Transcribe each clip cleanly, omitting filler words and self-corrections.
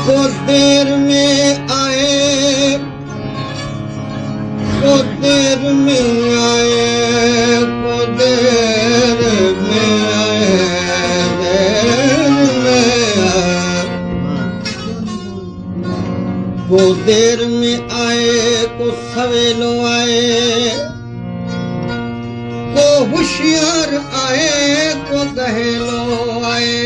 को देर में आए, को देर में आए, को देर में आए, देर में आए, को देर में आए, को सवेलो आए, को होशियार आए, को गहलो आए।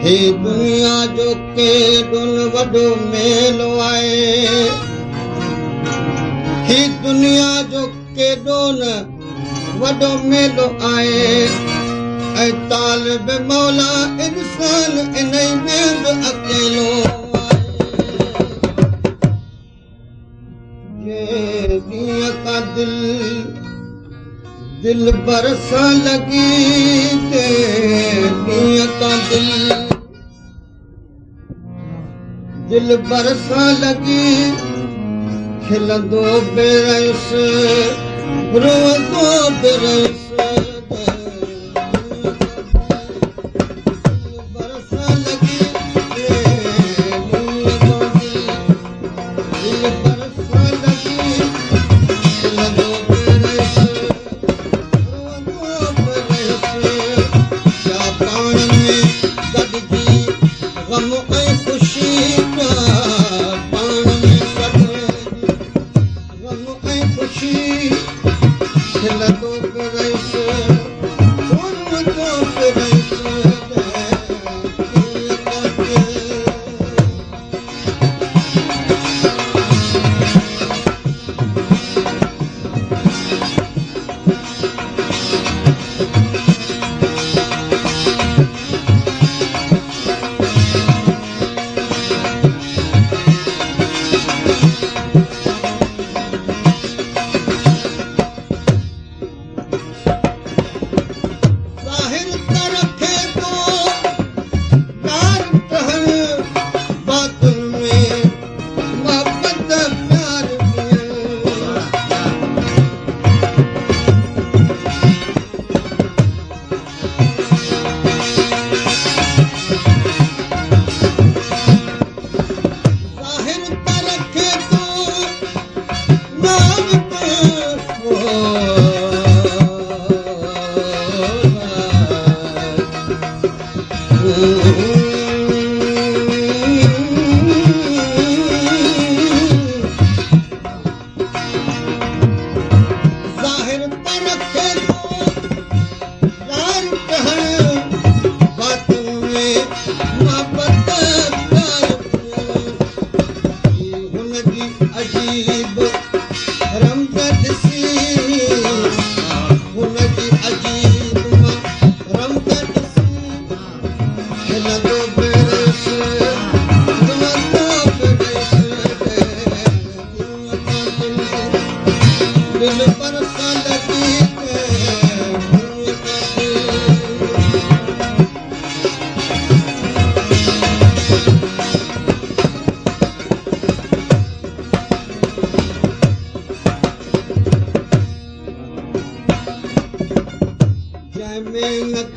हे दुनिया जो केॾो वॾो मेलो आहे, हे दुनिया जो केॾो वॾो मेलो आहे। ऐं तालिब मौला इंसान इन में बि अकेलो आहे। ॾींहं का दिल बरसा लगी, ॾींहं का दिल बरसा लगी, खिलंदो बेरस, रोंदो बेरस। बरसा लगी, दिल बरसा लगी, खिलंदो बेरस, रोंदो बेरस। क्या पाण में गॾिजी ग़म ऐं ख़ुशी, खिलंदो बेरस, रोंदो बेरस।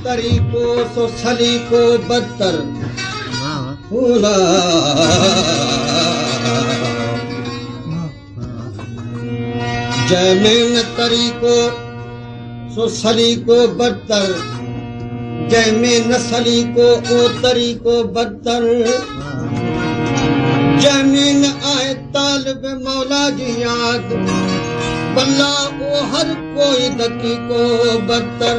तरीको सो सलीको बदतर फूला, जैमें न तरीको सो सलीको बदतर, जैमें न सलीको ओ तरीको बदतर। जैमें न आए तालिब मौला जी याद, बल्ला ओ हर कोई दकीको बदतर।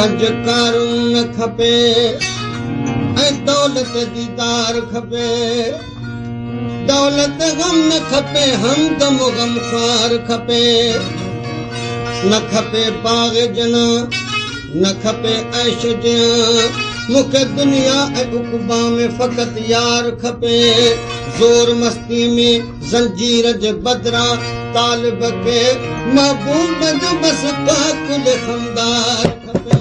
रज कारून न खपे ऐं दौलत दीदार खपे दौलत गम न खपे हमदम गमखार खपे न खपे बाग जना न खपे ऐश जियां मूंखे दुनिया ऐं उक़बा में फ़क़त यार खपे ज़ोर मस्ती में ज़ंजीर जे बदिरां तालिब खे महबूब जो बसि काकुल ख़मदार खपे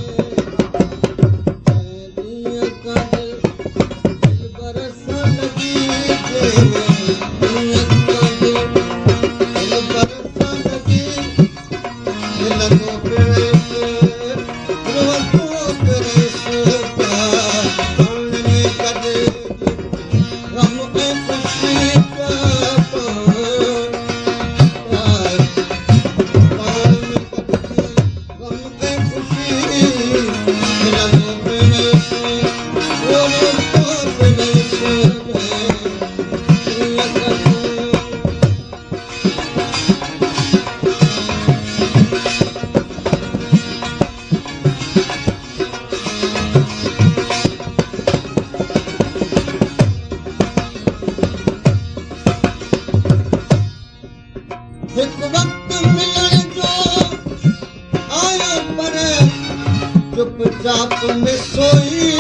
चुपचाप में सोई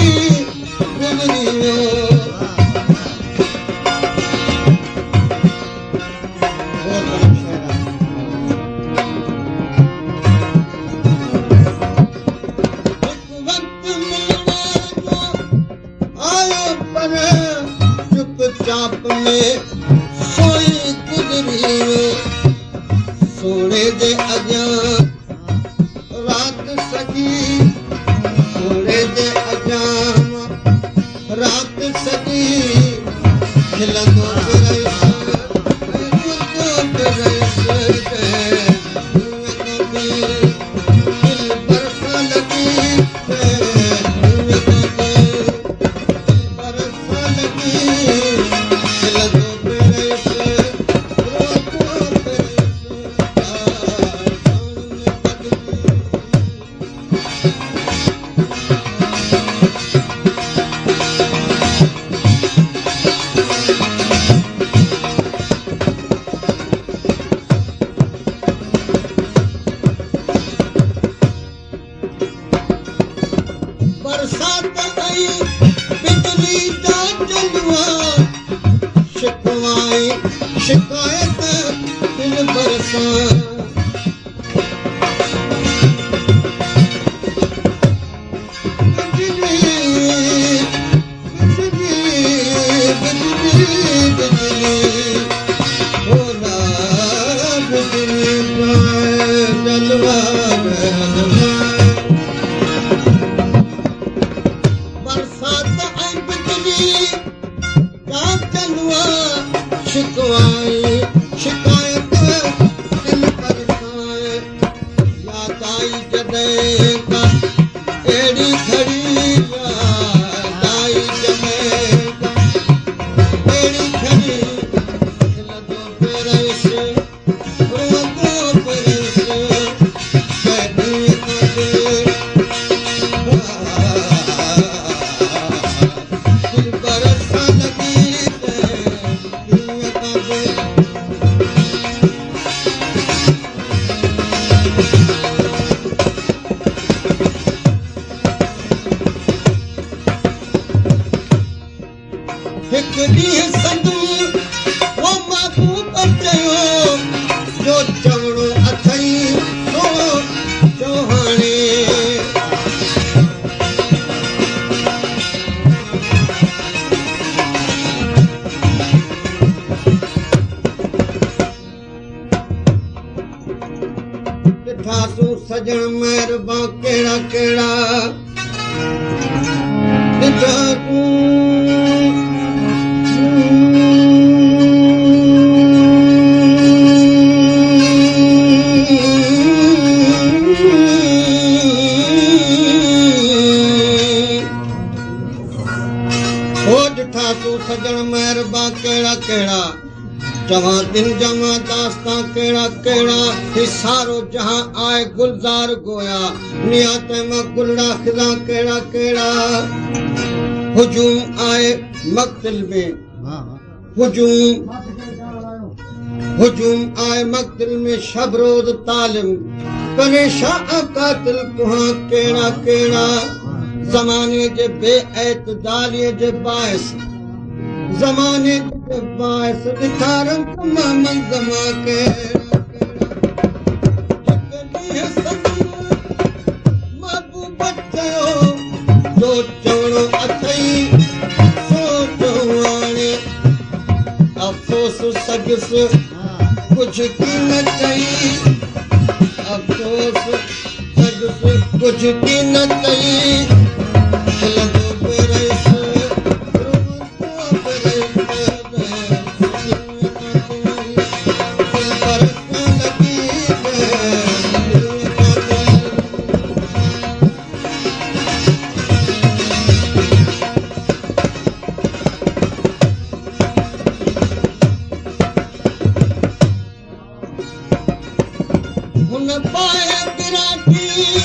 गुजरियो वक्त मिलने जो आयो पर चुपचाप में सोई गुजरियो सोने जे अॻियां रात सॼी सोने जे अॻियां रात सॼी खिलंदो बरसात आई बिजली जा जलवा शिकवाई शिकायत दिल बरसा शिकवाई शिकायत दिल बरसाए याद आई जॾहिं का अहिड़ी घड़ी याद आई जॾहिं का अहिड़ी घड़ी खिलंदो पेरस रोंदो पेरस दिल बरसा लगी हिकु ॾींहुं संदू वो महबूब चयो जो चवणो अथई सो चौहाणे ॾिठासूं सजण महिरबां कहिड़ा कहिड़ा ॾिठासूं ॾिठासूं सजण महिरबां कहिड़ा कहिड़ा चवां दिन जमा दास्तां कहिड़ा कहिड़ा ही सारो जहां आए गुलजार गोया नियत में गुलड़ा खिला कहिड़ा कहिड़ा हुजूम आए मक्तल में हुजूम आए मक्तल में शबरोद तालिम करे शाह कातिल कुहां कहिड़ा कहिड़ा ज़माने जे बेएतदालीअ जे बाइस ज़माने जे बाइस ॾिठारनि तमाम ज़मा कहिड़ा कहिड़ा महबूब चयो जो चवणो अथई सो चवाणे अफ़सोस सॻुसि कुझु की न चई अफ़सोस सॻुसि कुझु की न चई खिलंदो बि रहियसि हुन पाए विराटी